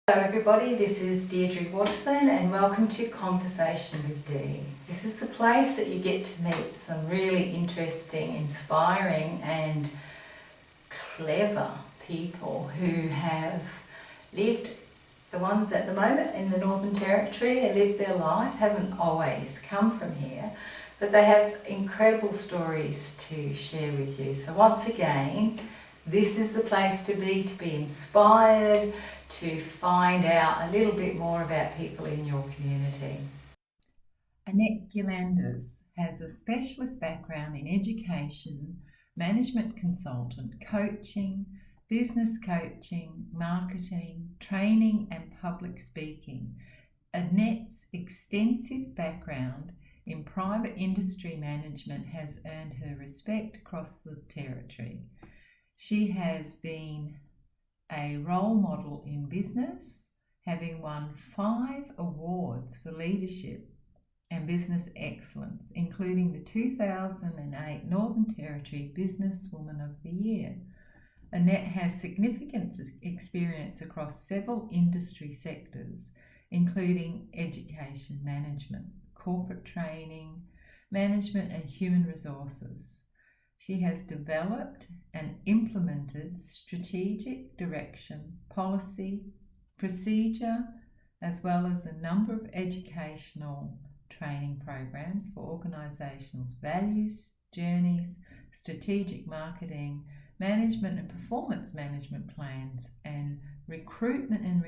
Hello everybody, this is Deirdre Watson and welcome to Conversation with Dee. This is the place that you get to meet some really interesting, inspiring and clever people who have lived, the ones at the moment in the Northern Territory, have lived their life, haven't always come from here, but they have incredible stories to share with you. So once again, this is the place to be inspired, to find out a little bit more about people in your community. Annette Gillanders has a specialist background in education, management consultant, coaching, business coaching, marketing, training and public speaking. Annette's extensive background in private industry management has earned her respect across the territory. She has been a role model in business, having won 5 awards for leadership and business excellence, including the 2008 Northern Territory Businesswoman of the Year. Annette has significant experience across several industry sectors, including education management, corporate training, management and human resources. She has developed and implemented strategic direction, policy, procedure, as well as a number of educational training programs for organisations' values, journeys, strategic marketing, management and performance management plans, and recruitment and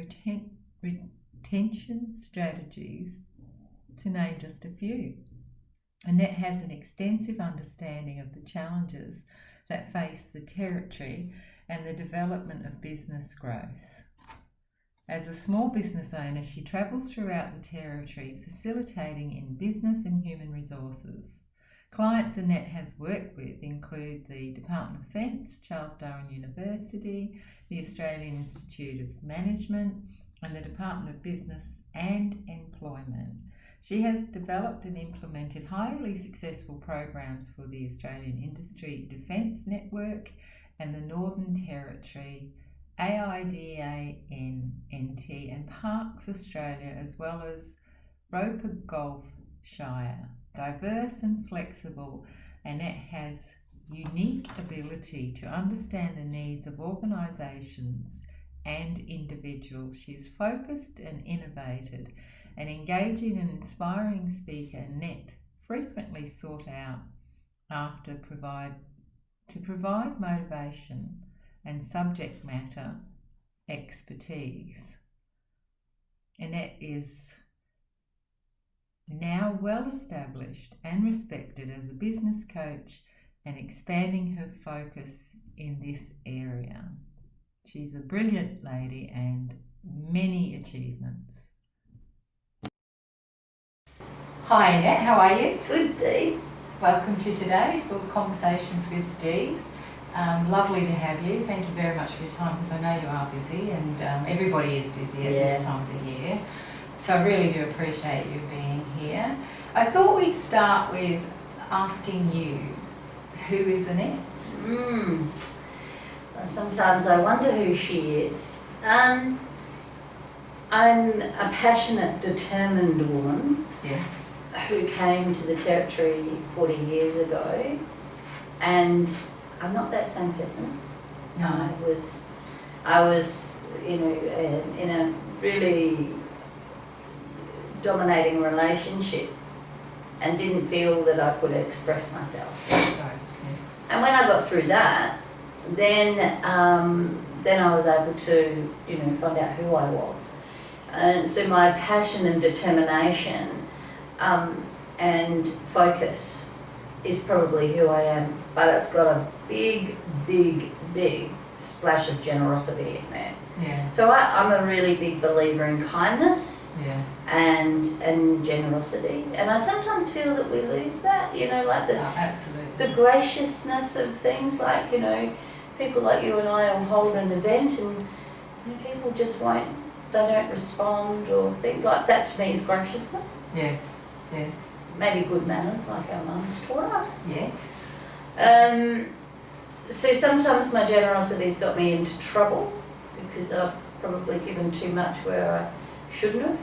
retention strategies, to name just a few. Annette has an extensive understanding of the challenges that face the territory and the development of business growth. As a small business owner, she travels throughout the territory facilitating in business and human resources. Clients Annette has worked with include the Department of Defence, Charles Darwin University, the Australian Institute of Management, and the Department of Business and Employment. She has developed and implemented highly successful programs for the Australian Industry Defence Network and the Northern Territory, AIDANNT and Parks Australia, as well as Roper Gulf Shire. Diverse and flexible, Annette has unique ability to understand the needs of organisations and individuals. She is focused and innovative, an engaging and inspiring speaker. Annette frequently sought out to provide motivation and subject matter expertise. Annette is now well established and respected as a business coach and expanding her focus in this area. She's a brilliant lady and many achievements. Hi Annette, how are you? Good, Dee. Welcome to today for Conversations with Dee. Lovely to have you. Thank you very much for your time, because I know you are busy and everybody is busy at this time of the year. So I really do appreciate you being here. I thought we'd start with asking you, who is Annette? Sometimes I wonder who she is. I'm a passionate, determined woman. Yes. Who came to the Territory 40 years ago, and I'm not that same person. No. I was, in a really dominating relationship and didn't feel that I could express myself. And when I got through that, then I was able to, find out who I was. And so my passion and determination and focus is probably who I am, but it's got a big, big, big splash of generosity in there. Yeah. So I'm a really big believer in kindness. Yeah. And generosity, and I sometimes feel that we lose that, absolutely. the graciousness of things, like, people like you and I will hold an event and people just don't respond or think like that. To me is graciousness. Yes, yes. Maybe good manners, like our mums taught us. Yes. So sometimes my generosity's got me into trouble because I've probably given too much where I shouldn't have.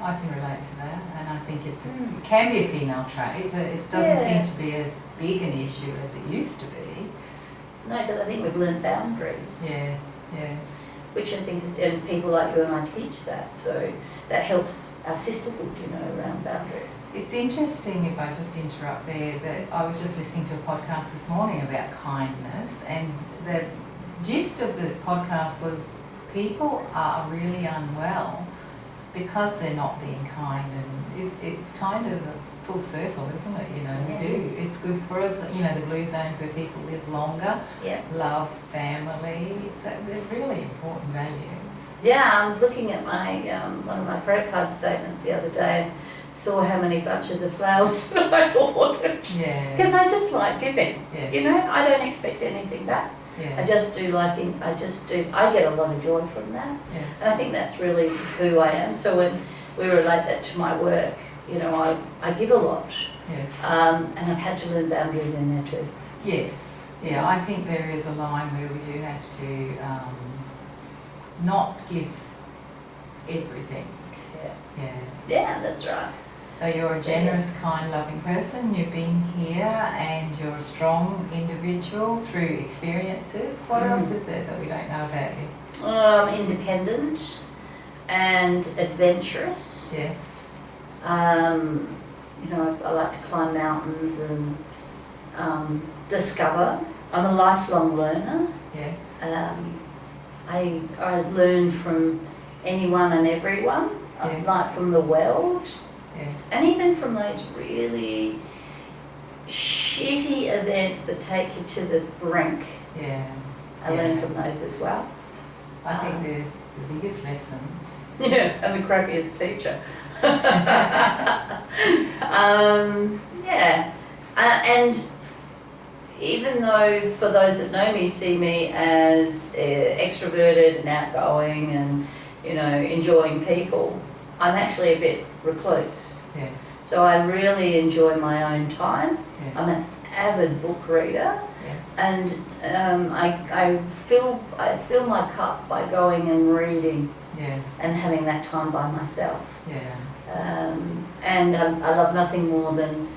I can relate to that, and I think it can be a female trait, but it doesn't seem to be as big an issue as it used to be. No, because I think we've learned boundaries. Yeah. Which I think is, and people like you and I teach that, so that helps our sisterhood, around boundaries. It's interesting, if I just interrupt there, that I was just listening to a podcast this morning about kindness, and the gist of the podcast was people are really unwell because they're not being kind, and it's kind of a full circle, isn't it? We do. It's good for us, the blue zones where people live longer, love family, so they're really important values. Yeah, I was looking at my one of my credit card statements the other day, saw how many bunches of flowers that I ordered. Yeah. Because I just like giving. Yes. I don't expect anything back. Yeah. I get a lot of joy from that. Yeah. And I think that's really who I am. So when we relate that to my work, I give a lot. Yes. And I've had to learn boundaries in there too. Yes. Yeah, I think there is a line where we do have to not give everything. Yeah, that's right. So you're a generous, kind, loving person. You've been here and you're a strong individual through experiences. What else is there that we don't know about you? Independent and adventurous. Yes. I like to climb mountains and discover. I'm a lifelong learner. Yes. I learn from anyone and everyone, like from the world. Yes. And even from those really shitty events that take you to the brink. Yeah. I learn from those as well. I think they're the biggest lessons. Yeah, and the crappiest teacher. And even though for those that know me, see me as extroverted and outgoing and, enjoying people, I'm actually a bit recluse. Yes. So I really enjoy my own time. Yes. I'm an avid book reader. Yeah. And I fill my cup by going and reading. Yes. And having that time by myself. Yeah. And I love nothing more than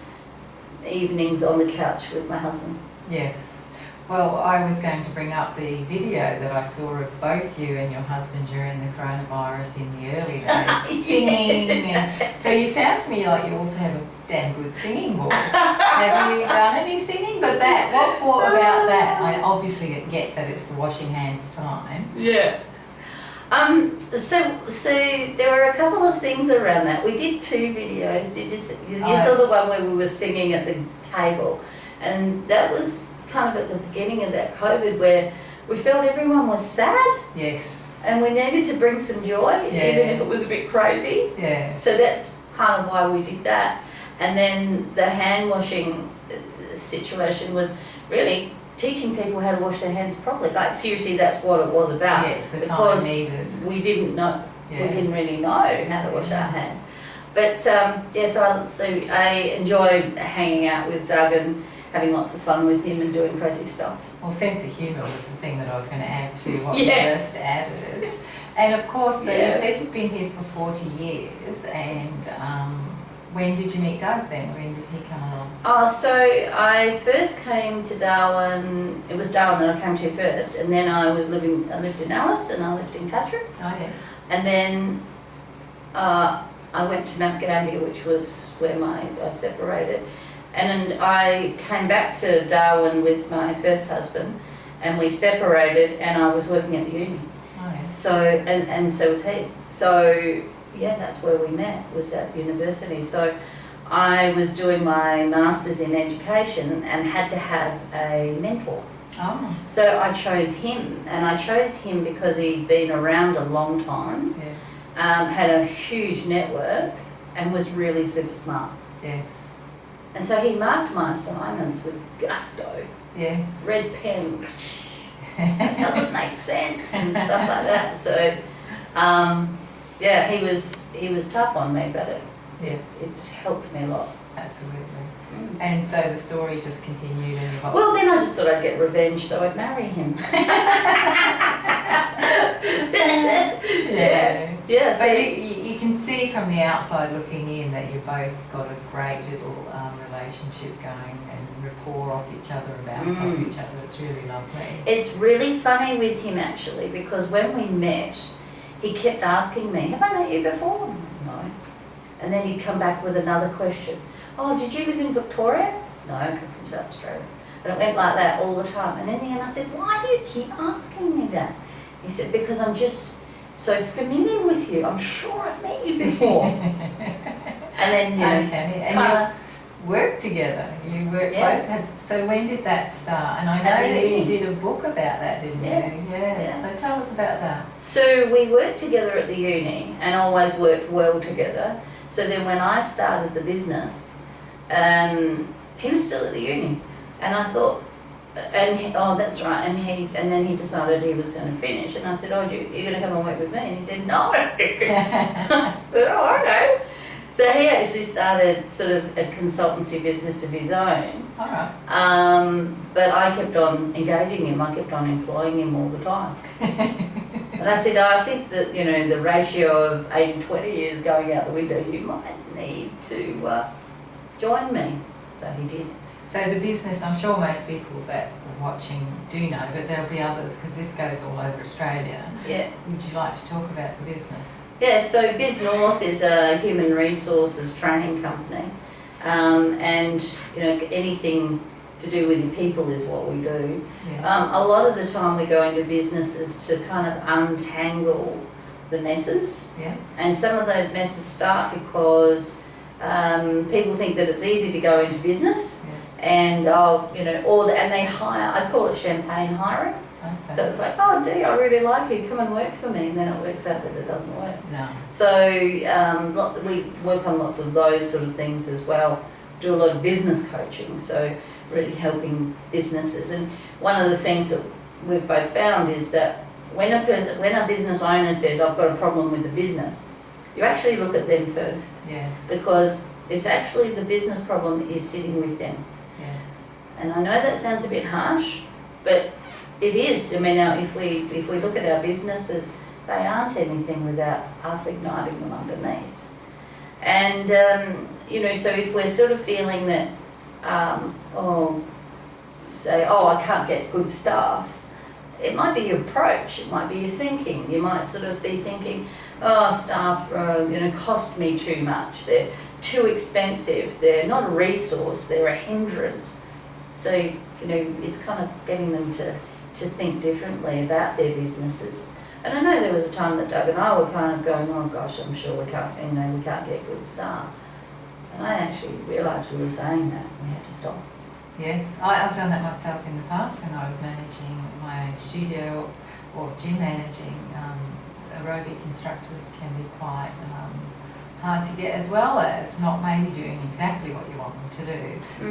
evenings on the couch with my husband. Yes. Well, I was going to bring up the video that I saw of both you and your husband during the coronavirus in the early days, singing. And so you sound to me like you also have a damn good singing voice. Have you done any singing? But what about that? I obviously get that it's the washing hands time. Yeah. So there were a couple of things around that. We did 2 videos. Did you see? You saw the one where we were singing at the table, and that was kind of at the beginning of that COVID where we felt everyone was sad. Yes. And we needed to bring some joy, even if it was a bit crazy. Yeah. So that's kind of why we did that. And then the hand washing situation was really teaching people how to wash their hands properly. Like seriously, that's what it was about. Yeah, the because time needed. We didn't know, we didn't really know how to wash our hands. But so I enjoy hanging out with Doug and having lots of fun with him and doing crazy stuff. Well, sense of humour was the thing that I was going to add to what we first added. And of course, so you said you've been here for 40 years, and when did you meet Doug then? When did he come along? So I first came to Darwin, it was Darwin that I came to first, and then I lived in Alice and I lived in Catherine. Oh, yes. And then I went to Mount Gambier, which was where I separated. And then I came back to Darwin with my first husband, and we separated, and I was working at the uni. Oh, yes. So, and so was he. So, that's where we met, was at university. So I was doing my master's in education and had to have a mentor. Oh. So I chose him, and I chose him because he'd been around a long time, Yes. had a huge network, and was really super smart. Yes. And so he marked my assignments with gusto. Yes. Red pen. It doesn't make sense and stuff like that. So, he was tough on me, but it helped me a lot. Absolutely. And so the story just continued and evolved. Well, then I just thought I'd get revenge, so I'd marry him. Yeah. So but you can see from the outside looking in that you both got a great little relationship going and rapport off each other and bounce off each other. It's really lovely. It's really funny with him actually, because when we met, he kept asking me, "Have I met you before?" No. And then he'd come back with another question. "Oh, did you live in Victoria?" "No, I come from South Australia." And it went like that all the time. And in the end I said, "Why do you keep asking me that?" He said, "Because I'm just so familiar with you. I'm sure I've met you before." And then, you know, okay. And you worked together. You worked both. So when did that start? And I know that you did a book about that, didn't you? Yeah. So tell us about that. So we worked together at the uni and always worked well together. So then when I started the business, he was still at the uni, and I thought, that's right, and then he decided he was going to finish, and I said, "Oh, you're going to come and work with me?" And he said, "No." I said, "Oh, okay." So he actually started sort of a consultancy business of his own. All right. But I kept on engaging him. I kept on employing him all the time. And I said, "I think that, you know, the ratio of 80-20 is going out the window. You might need to join me." So he did. So the business, I'm sure most people that are watching do know, but there'll be others because this goes all over Australia. Yeah. Would you like to talk about the business? Yeah, so Biz North is a human resources training company. And, you know, anything to do with your people is what we do. Yes. A lot of the time we go into businesses to kind of untangle the messes. Yeah. And some of those messes start because people think that it's easy to go into business, and and they hire. I call it champagne hiring. Okay. So it's like, "Oh, Dee, I really like you. Come and work for me," and then it works out that it doesn't work. No. So we work on lots of those sort of things as well. Do a lot of business coaching, so really helping businesses. And one of the things that we've both found is that when a business owner says, "I've got a problem with the business," you actually look at them first. Yes. Because it's actually the business problem is sitting with them. Yes. And I know that sounds a bit harsh, but it is. I mean, now if we look at our businesses, they aren't anything without us igniting them underneath. And so if we're sort of feeling that, I can't get good staff, it might be your approach, it might be your thinking. You might sort of be thinking, "Oh, staff, cost me too much. They're too expensive. They're not a resource. They're a hindrance." So, it's kind of getting them to think differently about their businesses. And I know there was a time that Doug and I were kind of going, "Oh gosh, I'm sure we can't get good staff." And I actually realised we were saying that. We had to stop. Yes, I've done that myself in the past when I was managing my own studio or gym managing. Aerobic instructors can be quite hard to get, as well as not maybe doing exactly what you want them to do.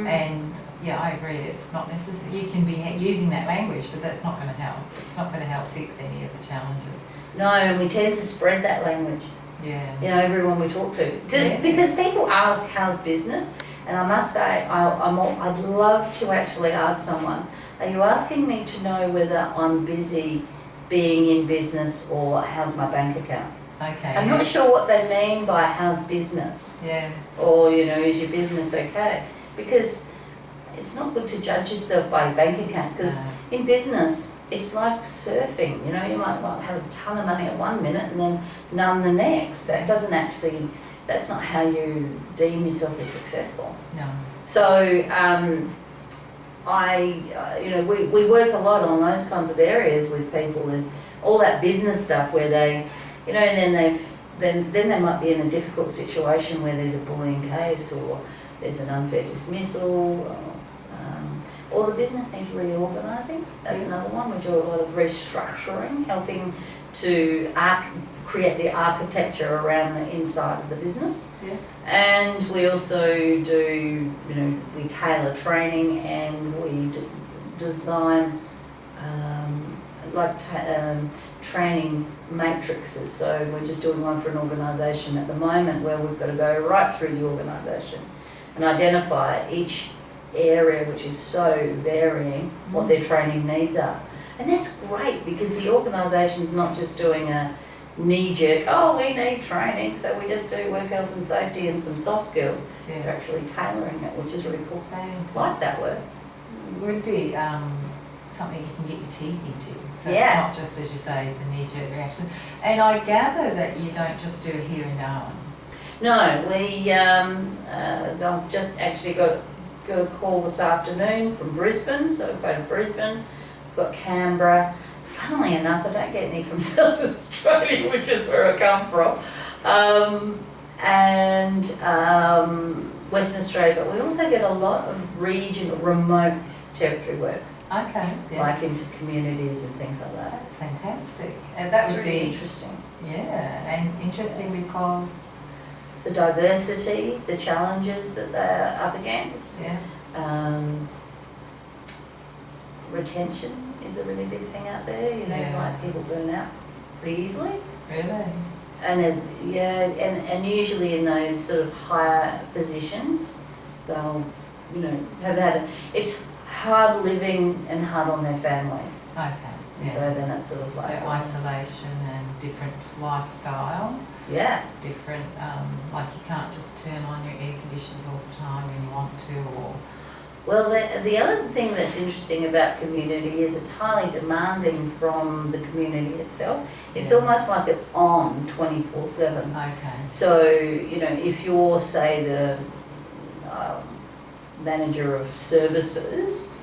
And yeah, I agree, it's not necessary. You can be using that language, but that's not going to help. It's not going to help fix any of the challenges. No, and we tend to spread that language. Yeah. Everyone we talk to. Because people ask, "How's business?" And I must say, I'd love to actually ask someone, "Are you asking me to know whether I'm busy being in business, or how's my bank account?" Okay. I'm not sure what they mean by "how's business?" Yeah. Or, is your business okay? Because it's not good to judge yourself by your bank account, because in business, it's like surfing. You might have a ton of money at one minute and then none the next. That's not how you deem yourself as successful. No. So, we work a lot on those kinds of areas with people. There's all that business stuff where they, and then they might be in a difficult situation where there's a bullying case, or there's an unfair dismissal, or the business needs reorganising. That's another one. We do a lot of restructuring, helping to create the architecture around the inside of the business. Yes. And we also do, we tailor training, and we design training matrices. So we're just doing one for an organisation at the moment where we've got to go right through the organisation and identify each area, which is so varying, what their training needs are. And that's great because the organisation's not just doing a knee-jerk, oh, we need training, so we just do work health and safety and some soft skills. Yes. They're actually tailoring it, which is really cool. Fantastic. Like that work. It would be something you can get your teeth into. So Yeah. it's not just, as you say, the knee-jerk reaction. And I gather that you don't just do it here in Darwin. No, I've just actually got a call this afternoon from Brisbane, so I've got to Brisbane, I've got Canberra. Funnily enough, I don't get any from South Australia, which is where I come from, and Western Australia, but we also get a lot of remote territory work, Okay. Yes. like into communities and things like that. That's fantastic. And that It's would really be interesting. Yeah, and interesting because The diversity, the challenges that they're up against. yeah. Retention is a really big thing out there, you know, Yeah. like people burn out pretty easily. Really? And there's, and usually in those sort of higher positions, they'll, you know, it's hard living and hard on their families. Okay. Yeah. So then it's sort of So like, isolation and different lifestyle, yeah, different, like you can't just turn on your air conditioners all the time when you want to, or well, the other thing that's interesting about community is it's highly demanding from the community itself. It's Yeah. almost like it's on 24/7. okay. So, you know, if you're, say, the manager of services,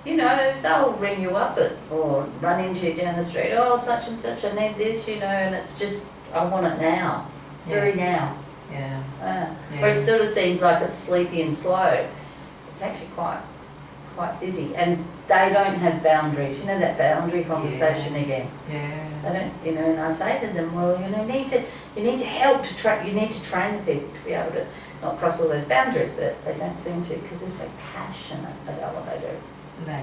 you know, they'll ring you up or run into you down the street, oh, such and such, I need this, you know, and it's just, I want it now. It's very now. Yeah. But it sort of seems like it's sleepy and slow. It's actually quite busy, and they don't have boundaries. You know, that boundary conversation again. Yeah. They don't, you know. And I say to them, well, you know, you need to help to train. You need to train the people to be able to not cross all those boundaries, but they don't seem to because they're so passionate about what they do. Yeah,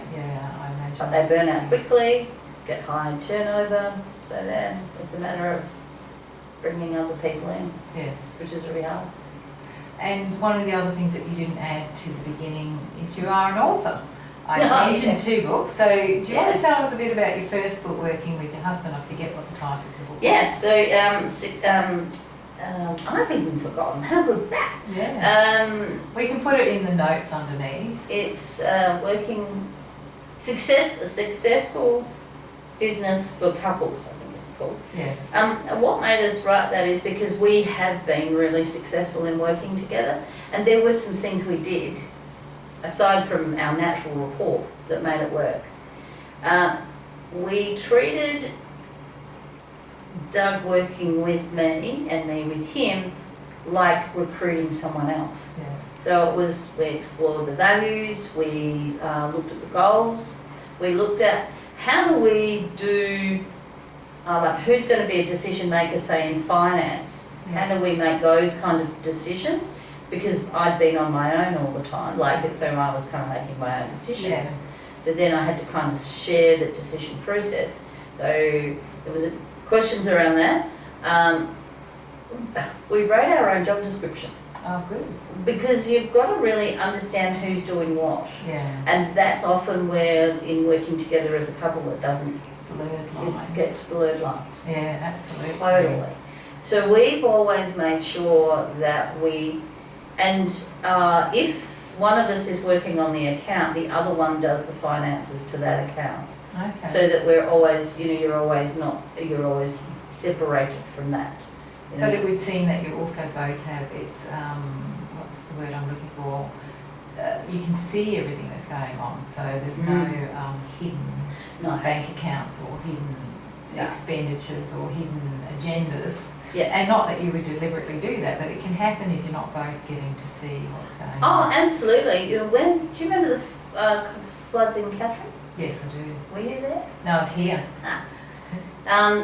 I imagine. But they burn out quickly, get high turnover. So then it's a matter of bringing other people in, Yes. which is really hard. And one of the other things that you didn't add to the beginning is you are an author. I Oh, mentioned yes. 2 books, so do you want Yeah. to tell us a bit about your first book, Working with Your Husband? I forget what the title of the book was. Yes, so I've even forgotten. How good's that? Yeah. We can put it in the notes underneath. It's a successful business for couples, I think it's called. Yes. And what made us write that is because we have been really successful in working together, and there were some things we did, aside from our natural rapport, that made it work. We treated Doug working with me and me with him like recruiting someone else. Yeah. So we explored the values, we looked at the goals, we looked at how do we do, like who's going to be a decision maker, say in finance, how do we make those kind of decisions? Because I'd been on my own all the time, so I was kind of making my own decisions. Yeah. So then I had to kind of share the decision process. So there was questions around that. We wrote our own job descriptions. Oh, good. Because you've got to really understand who's doing what. Yeah. And that's often where, in working together as a couple, it doesn't, Blurred lines. it gets blurred lines. Yeah, absolutely. Totally. So we've always made sure that if one of us is working on the account, the other one does the finances to that account. Okay. So that we're always, you're always separated from that. You know, But it would seem that you also both have, what's the word I'm looking for? You can see everything that's going on, so there's no hidden bank accounts or hidden expenditures or hidden agendas. Yeah. And not that you would deliberately do that, but it can happen if you're not both getting to see what's going Oh, on. absolutely. Do you remember the floods in Catherine? Yes, I do. Were you there? No, I was here.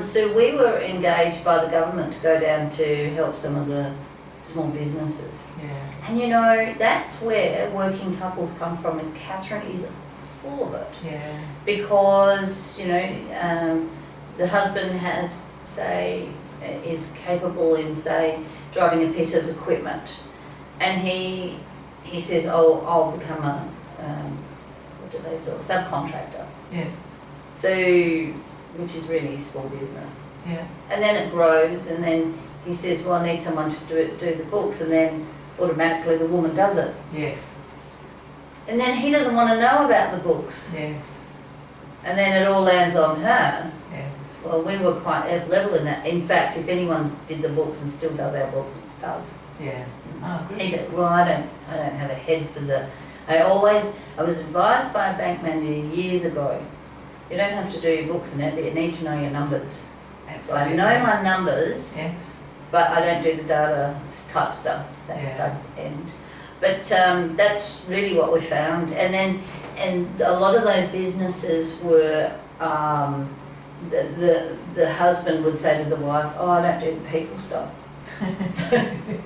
So we were engaged by the government to go down to help some of the small businesses. Yeah. And that's where working couples come from, is Catherine is full of it. Yeah. Because, the husband has, say, is capable in, say, driving a piece of equipment, and he says, oh, I'll become a, what do they sort of, subcontractor. Yes. So, which is really small business. Yeah. And then it grows, and then he says, well, I need someone to do the books, and then automatically the woman does it. Yes. And then he doesn't want to know about the books. Yes. And then it all lands on her. Yes. Well, we were quite at level in that. In fact, if anyone did the books and still does our books, it's Doug. Yeah. Oh, good. He did. Well, I don't have a head for the. I was advised by a bank manager years ago. You don't have to do your books and that, but you need to know your numbers. Absolutely. So I know my numbers. Yes. But I don't do the data type stuff. That's Doug's end. But that's really what we found. And a lot of those businesses were, the husband would say to the wife, oh, I don't do the people stuff. So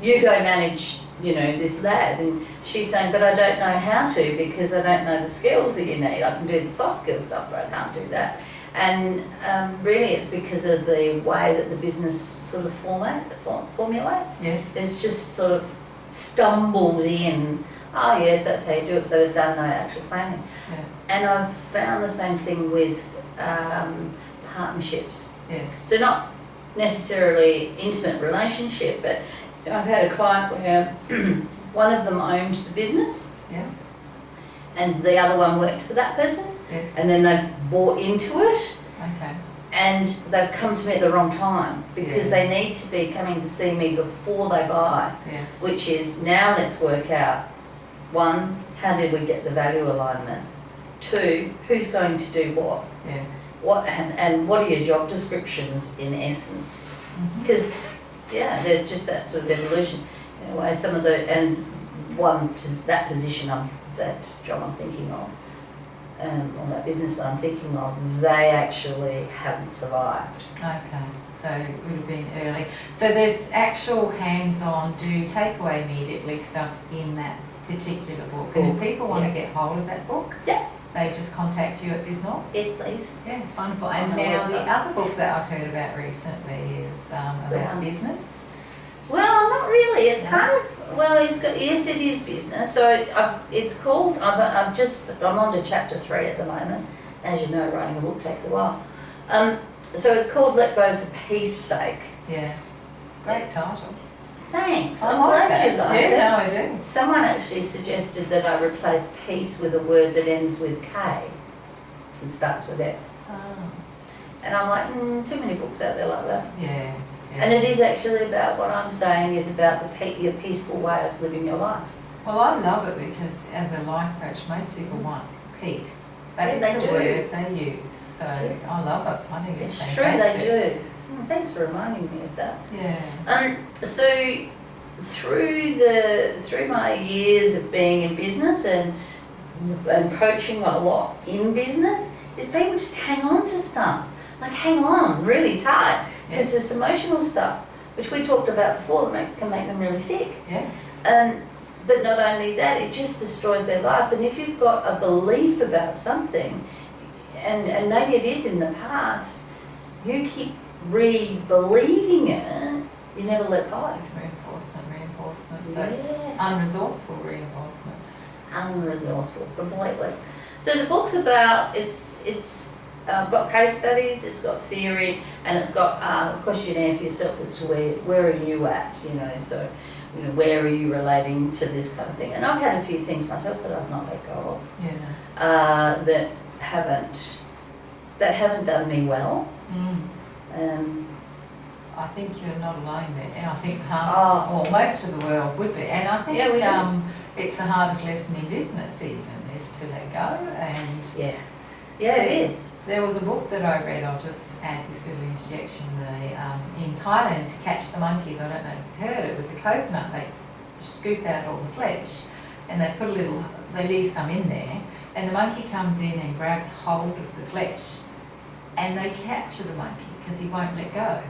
you go manage, this lad. And she's saying, but I don't know how to, because I don't know the skills that you need. I can do the soft skill stuff, but I can't do that. And really it's because of the way that the business sort of formulates. Yes. It's just sort of stumbles in, oh yes, that's how you do it, so they've done no actual planning. Yeah. And I've found the same thing with partnerships. Yes. So not necessarily intimate relationship, but I've had a client where one of them owned the business. Yeah. And the other one worked for that person. Yes. And then they've bought into it. Okay. And they've come to me at the wrong time, because they need to be coming to see me before they buy. Yes. Which is, now let's work out, 1, how did we get the value alignment? 2, who's going to do what? Yes. And what are your job descriptions in essence? Because there's just that sort of evolution. Anyway, some of the, and that position that job I'm thinking of, or that business that I'm thinking of, they actually haven't survived. Okay, so it would have been early. So there's actual hands-on, do take away immediately stuff in that particular book. And if people want to get hold of that book, they just contact you at BizNorth? Yes, please. Yeah, wonderful. And now the other book that I've heard about recently is about business. Well, not really. It's kind of, well, it's got, yes, it is business. So it's called, I'm on to chapter 3 at the moment. As you know, writing a book takes a while. So it's called Let Go for Peace Sake. Yeah, great title. Thanks. I I'm like glad that. you like it. Yeah, no, I do. Someone actually suggested that I replace peace with a word that ends with K and starts with F. Oh. And I'm like, too many books out there like that. Yeah. And it is actually about what I'm saying is about your peaceful way of living your life. Well, I love it because as a life coach, most people want peace. That Yeah, is they the do. word they use. So Yes. I love it. I think it's It's true, fantastic. they do. Thanks for reminding me of that. Yeah. So through my years of being in business and coaching a lot in business, is people just hang on to stuff. Like hang on really tight to this emotional stuff, which we talked about before, that can make them really sick. Yes. But not only that, it just destroys their life. And if you've got a belief about something, and maybe it is in the past, you keep re-believing it, you never let go. Reinforcement, but unresourceful reinforcement. Unresourceful, completely. So the book's about, it's got case studies, it's got theory, and it's got a questionnaire for yourself as to where are you at, so where are you relating to this kind of thing. And I've had a few things myself that I've not let go of. Yeah. That haven't done me well. I think you're not alone there. I think most of the world would be. And I think it's the hardest lesson in business even, is to let go. And it is. There was a book that I read, I'll just add this little interjection, in Thailand, To Catch the Monkeys, I don't know if you've heard it, with the coconut, they scoop out all the flesh and they leave some in there, and the monkey comes in and grabs hold of the flesh, and they capture the monkey because he won't let go.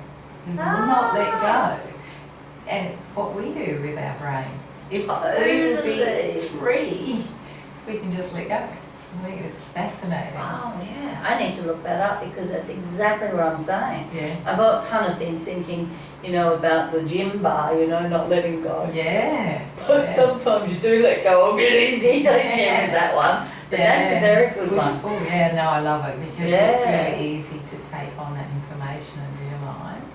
He will not let go. And it's what we do with our brain. If we will be free, we can just let go. I think it's fascinating. Oh yeah, I need to look that up because that's exactly what I'm saying. Yeah. I've kind of been thinking, about the gym bar, not letting go. Yeah. But sometimes you do let go a bit easy, don't you, with that one? But that's a very good one. Oh yeah, no, I love it because it's really easy to take on that information and realise.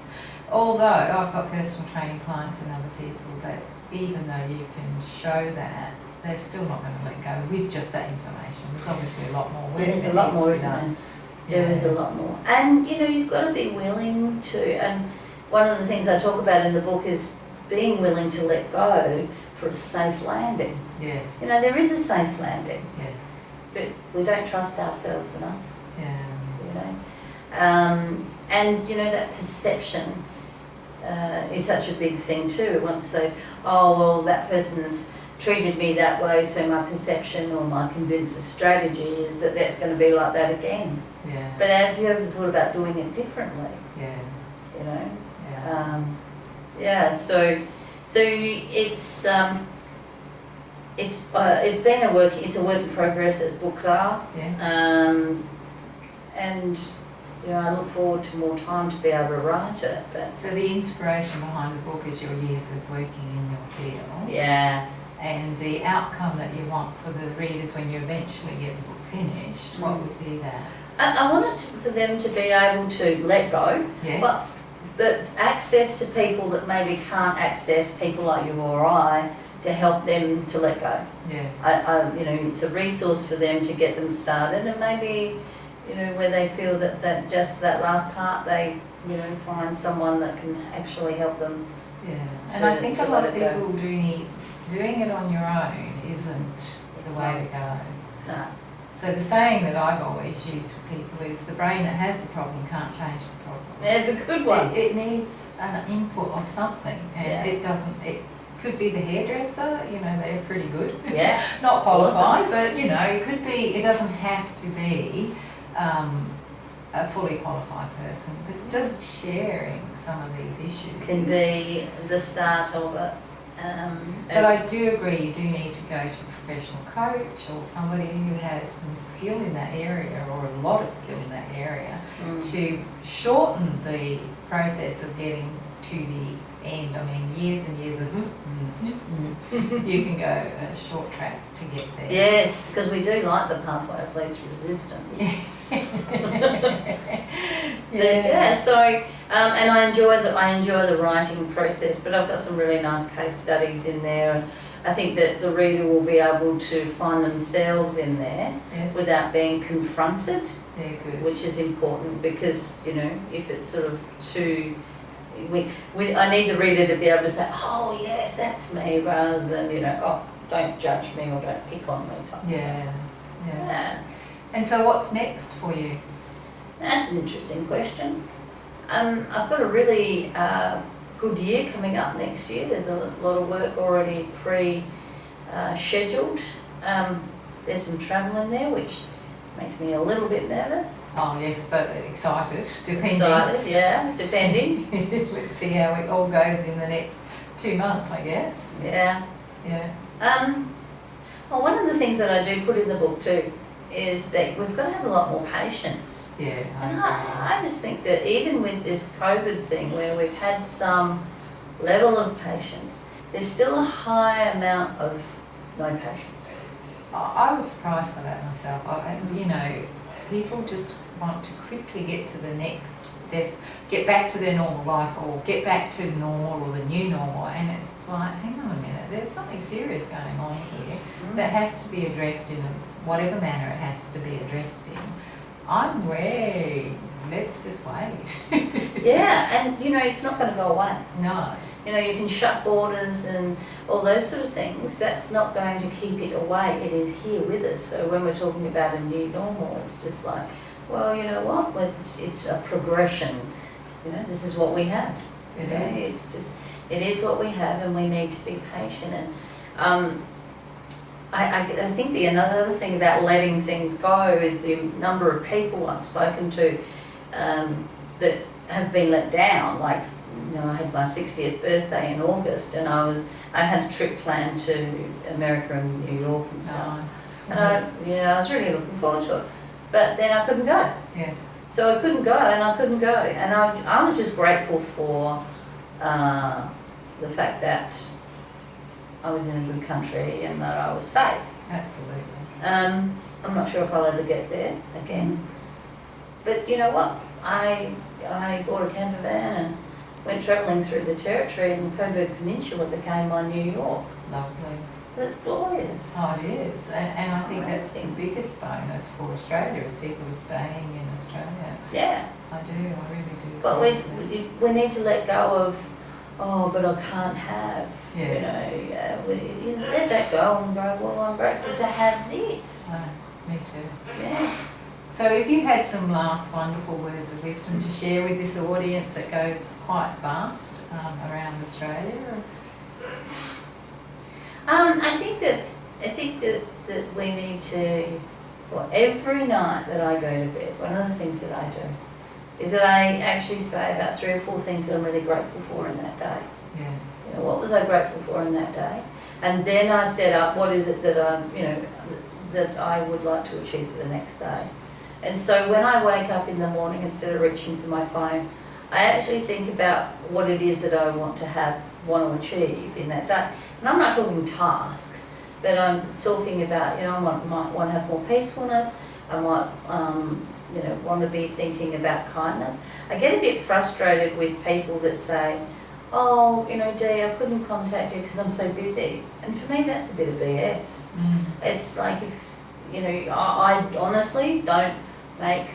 Although I've got personal training clients and other people that even though you can show that, they're still not going to let go with just that information. There's obviously a lot more work. There's a lot more, isn't there? There is a lot more. And, you've got to be willing to, and one of the things I talk about in the book is being willing to let go for a safe landing. Yes. There is a safe landing. Yes. But we don't trust ourselves enough. Yeah. And, that perception is such a big thing too. We want to say, oh, well, that person's treated me that way, so my perception or my convinced strategy is that that's going to be like that again. Yeah. But have you ever thought about doing it differently? Yeah. Yeah. So it's been a work in progress as books are. Yeah. And I look forward to more time to be able to write it. But so the inspiration behind the book is your years of working in your field. Yeah. And the outcome that you want for the readers when you eventually get the book finished, what would be that? I want it for them to be able to let go. Yes. But access to people that maybe can't access people like you or I to help them to let go. Yes. It's a resource for them to get them started, and maybe, where they feel that just that last part, they, find someone that can actually help them. Yeah. And I think a lot of people do need, doing it on your own isn't the way to go. No. So the saying that I've always used for people is the brain that has the problem can't change the problem. Yeah, it's a good one. It needs an input of something, and it could be the hairdresser, they're pretty good. Yeah. Not qualified, but it could be, it doesn't have to be a fully qualified person, but just sharing some of these issues can be the start of it. But I do agree, you do need to go to a professional coach or somebody who has some skill in that area, or a lot of skill in that area, to shorten the process of getting to the end. I mean, years and years of you can go a short track to get there. Yes, because we do like the pathway of least resistance. So and I enjoy the writing process, but I've got some really nice case studies in there, and I think that the reader will be able to find themselves in there without being confronted, which is important, because if it's sort of too, I need the reader to be able to say, oh yes, that's me, rather than oh, don't judge me or don't pick on me type Yeah. And so what's next for you? That's an interesting question. I've got a really good year coming up next year. There's a lot of work already scheduled. There's some travel in there, which makes me a little bit nervous. Oh yes, but excited, depending. Excited, yeah, depending. Let's see how it all goes in the next 2 months, I guess. Yeah. Well, one of the things that I do put in the book too is that we've got to have a lot more patience. Yeah, and I just think that even with this COVID thing, where we've had some level of patience, there's still a high amount of no patience. I was surprised by that myself. People just want to quickly get to the next get back to their normal life, or get back to normal, or the new normal, and it's like, hang on a minute, there's something serious going on here that has to be addressed in whatever manner it has to be addressed in. I'm ready. Let's just wait. Yeah, and it's not going to go away. No. You can shut borders and all those sort of things. That's not going to keep it away. It is here with us. So when we're talking about a new normal, it's just like, well, you know what? It's a progression. This is what we have. It is what we have, and we need to be patient. And I think another thing about letting things go is the number of people I've spoken to that have been let down. Like, I had my 60th birthday in August, and I had a trip planned to America and New York and stuff. Nice. And I was really looking forward to it. But then I couldn't go. Yes. So I couldn't go, and I couldn't go. And I was just grateful for the fact that I was in a good country and that I was safe. Absolutely. I'm not sure if I'll ever get there again. But you know what? I bought a camper van and went travelling through the territory, and the Coburg Peninsula became my New York. Lovely. But it's glorious. Oh, it is. And I think that's the biggest bonus for Australia is people are staying in Australia. Yeah. I really do. But we need to let go of, oh, but I can't have, Yeah. you know, let that go and go, well, I'm grateful to have this. Oh, me too. Yeah. So if you had some last wonderful words of wisdom to share with this audience that goes quite vast around Australia. I think that we need to, well, every night that I go to bed, one of the things that I do is that I actually say about 3 or 4 things that I'm really grateful for in that day. Yeah. You know, what was I grateful for in that day? And then I set up what is it that that I would like to achieve for the next day. And so when I wake up in the morning, instead of reaching for my phone, I actually think about what it is that I want to achieve in that day. And I'm not talking tasks, but I'm talking about, I might want to have more peacefulness. I might, want to be thinking about kindness. I get a bit frustrated with people that say, oh, Dee, I couldn't contact you because I'm so busy. And for me, that's a bit of BS. It's like I honestly don't make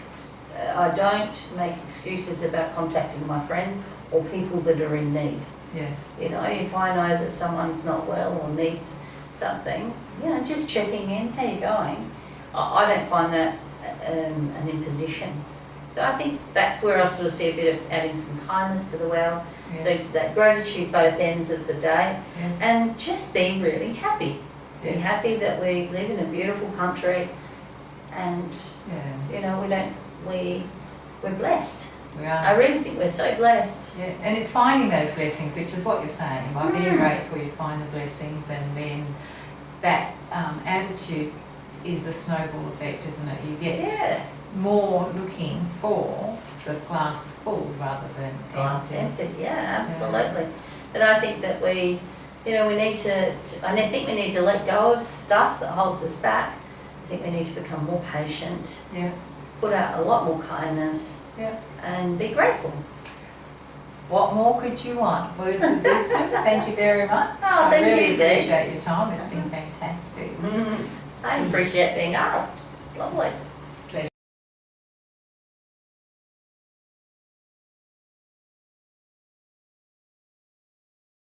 excuses about contacting my friends or people that are in need. Yes. If I know that someone's not well or needs something, just checking in, how you going? I don't find that an imposition. So I think that's where I sort of see a bit of adding some kindness to the well. Yes. So that gratitude both ends of the day, Yes. and just being really happy. Yes. Be happy that we live in a beautiful country, and we're blessed. We I are. really think we're so blessed. Yeah. And it's finding those blessings, which is what you're saying. By being grateful, you find the blessings, and then that attitude is a snowball effect, isn't it? You get more looking for the glass full rather than Glass empty. empty, yeah, absolutely. And I think that we need to, and I think we need to let go of stuff that holds us back. I think we need to become more patient, Yeah. put out a lot more kindness, Yeah. and be grateful. What more could you want? Words of wisdom. Thank you very much. Oh, thank I really you, Dee. appreciate your time. It's been fantastic. I appreciate being asked. Lovely.